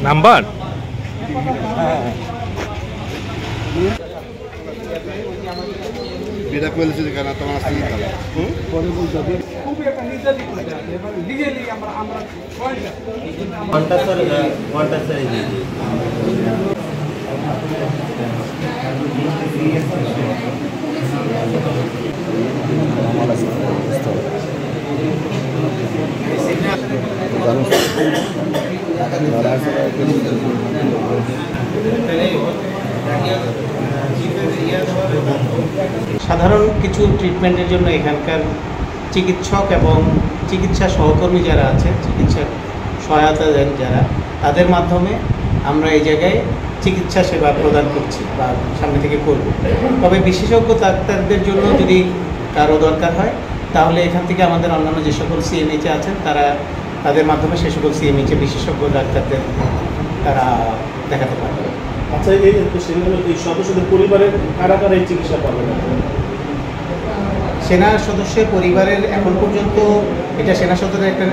Number এটা কইলেছে যে কেন তোমার আসতে দিতে হবে পরে বলতে হবে সাধারণ কিছু ট্রিটমেন্টের জন্য এখানকার চিকিৎসক এবং চিকিৎসা সহকর্মী যারা আছে, চিকিৎসা সহায়তা দেন যারা, তাদের মাধ্যমে আমরা এই জায়গায় চিকিৎসা সেবা প্রদান করছি বা সামনে থেকে করব। তবে বিশেষজ্ঞ ডাক্তারদের জন্য যদি কারো দরকার হয় তাহলে এখান থেকে আমাদের অন্যান্য যে সকল সিএমএইচে আছেন তাদের মাধ্যমে সে সকল সিএমএইচে বিশেষজ্ঞ ডাক্তারদের তারা দেখাতে পারবে। আচ্ছা, এই সদস্যদের পরিবারের কারা কারা এই চিকিৎসা পাবেন? সেনা সদস্যের পরিবারের এখন পর্যন্ত এটা সেনা সদরের একটা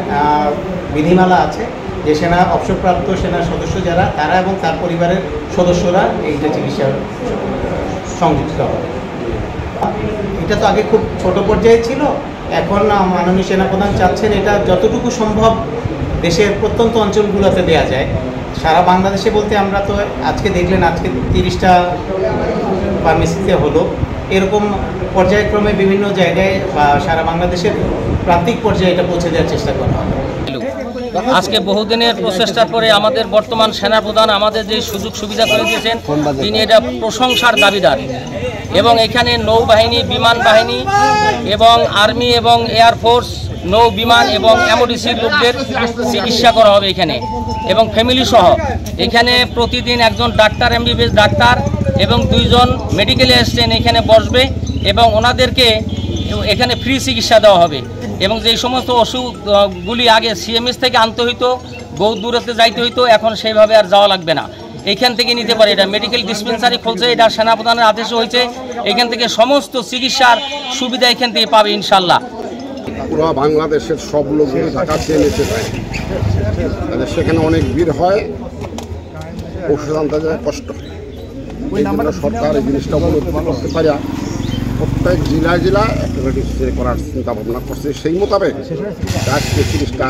বিধিমালা আছে যে সেনা অবসরপ্রাপ্ত সেনা সদস্য যারা তারা এবং তার পরিবারের সদস্যরা এইটা চিকিৎসার সংযুক্ত হবে। এটা তো আগে খুব ছোট পর্যায়ে ছিল, এখন মাননীয় সেনাপ্রধান চাচ্ছেন এটা যতটুকু সম্ভব দেশের প্রত্যন্ত অঞ্চলগুলোতে দেওয়া যায়। সারা বাংলাদেশে বলতে আমরা তো আজকে দেখলেন আজকে 30টা ফার্মেসিতে হলো, এরকম পর্যায়ক্রমে বিভিন্ন জায়গায় বা সারা বাংলাদেশের প্রান্তিক পর্যায়ে এটা পৌঁছে দেওয়ার চেষ্টা করা হবে। আজকে বহুদিনের প্রচেষ্টার পরে আমাদের বর্তমান সেনাপ্রধান আমাদের যে সুযোগ সুবিধা করে দিয়েছেন তিনি এটা প্রশংসার দাবিদার। এবং এখানে নৌবাহিনী, বিমান বাহিনী এবং আর্মি এবং এয়ারফোর্স, নৌ বিমান এবং এমওডিসির লোকদের চিকিৎসা করা হবে এখানে এবং ফ্যামিলি সহ। এখানে প্রতিদিন একজন ডাক্তার, এমবিবিএস ডাক্তার এবং 2 জন মেডিকেলে এসছেন এখানে বসবে এবং ওনাদেরকে এখানে ফ্রি চিকিৎসা দেওয়া হবে। এবং যেই সমস্ত ওষুধগুলি আগে সিএমএস থেকে আনতে হইতো, বহু দূরত্বে যাইতে হইতো, এখন সেইভাবে আর যাওয়া লাগবে না, এখান থেকে নিতে পারে। এটা মেডিকেল ডিসপেন্সারি খুলছে, এটা সেনাপ্রধানের আদেশও হয়েছে, এখান থেকে সমস্ত চিকিৎসার সুবিধা এখান থেকে পাবে ইনশাল্লাহ। পুরো বাংলাদেশের সব লোকগুলো ঢাকা চেয়ে নিতে চায়, সেখানে অনেক ভিড় হয়, ওষুধ আনতে যায় কষ্ট হয়। এই জন্য সরকার এই জিনিসটা উপলব্ধি করতে পারে, প্রত্যেক জেলায় জেলায় একটা রেজিস্ট্রি করার চিন্তা ভাবনা করছে। সেই মোতাবেক আজকে 30টা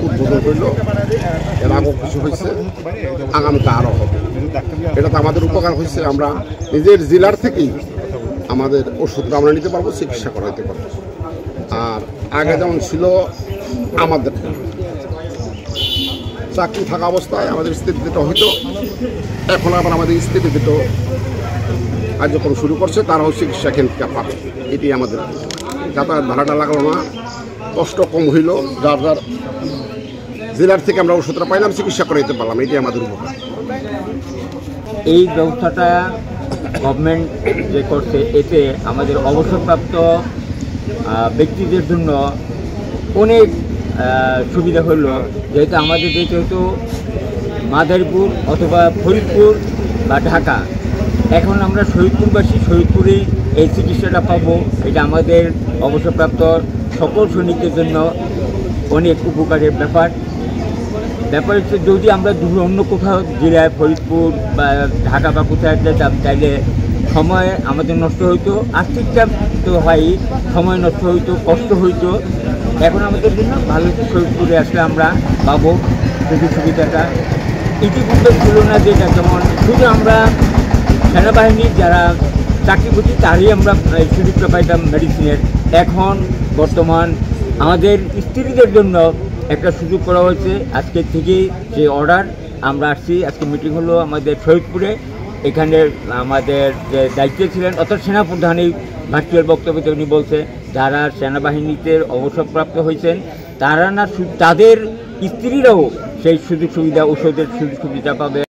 উদ্বোধন হইল, এর আগেও কিছু হয়েছে, আগামীতে আরও হবে। এটা তো আমাদের উপকার হয়েছে, আমরা নিজের জেলার থেকেই আমাদের ওষুধটা আমরা নিতে পারবো, চিকিৎসা করাইতে পারবো। আর আগে যেমন ছিল আমাদের চাকরি থাকা অবস্থায় আমাদের স্থিতিতে হইতো, এখন আবার আমাদের স্থিতিতে কার্যক্রম শুরু করছে, তারাও চিকিৎসা কেন্দ্র পাবে। এটি আমাদের যাতায়াত ভাড়াটা লাগলো না, কষ্ট কম হইল, যার যার জেলার থেকে আমরা ওষুধটা পাইলাম, চিকিৎসা করাইতে পারলাম, এটি আমাদের উপকার। এই ব্যবস্থাটা গভর্নমেন্ট যে করছে এতে আমাদের অবসরপ্রাপ্ত ব্যক্তিদের জন্য অনেক সুবিধা হলো। যেহেতু আমাদের যেতে হতো মাদারীপুর অথবা ফরিদপুর বা ঢাকা, এখন আমরা শহীদপুরবাসী, শহীদপুরেই এই চিকিৎসাটা পাবো। এটা আমাদের অবসরপ্রাপ্ত সকল সৈনিকদের জন্য অনেক উপকারের ব্যাপার হচ্ছে। যদি আমরা দূরে অন্য কোথাও জেলায় ফরিদপুর বা ঢাকা বা কোথায় যেতাম, তাইলে সময় আমাদের নষ্ট হইতো, আর্থিকটা তো হয়, সময় নষ্ট হইতো, কষ্ট হইতো। এখন আমাদের জন্য ভালো শহীদপুরে আসলে আমরা পাবো সুযোগ সুবিধাটা। ইতিপূর্বে ছিল না যেটা, যেমন শুধু আমরা সেনাবাহিনীর যারা চাকরি করছি তারই আমরা সুযোগটা পাইতাম মেডিসিনের। এখন বর্তমান আমাদের স্ত্রীদের জন্য একটা সুযোগ করা হয়েছে আজকে থেকেই, যে অর্ডার আমরা আসছি। আজকে মিটিং হলো আমাদের শহীদপুরে, এখানে আমাদের যে দায়িত্বে ছিলেন অর্থাৎ সেনাপ্রধান এই ভার্চুয়াল বক্তব্যতে উনি বলছে যারা সেনাবাহিনীতে অবসরপ্রাপ্ত হয়েছেন তারা না, তাদের স্ত্রীরাও সেই সুযোগ সুবিধা, ওষুধের সুযোগ সুবিধা পাবে।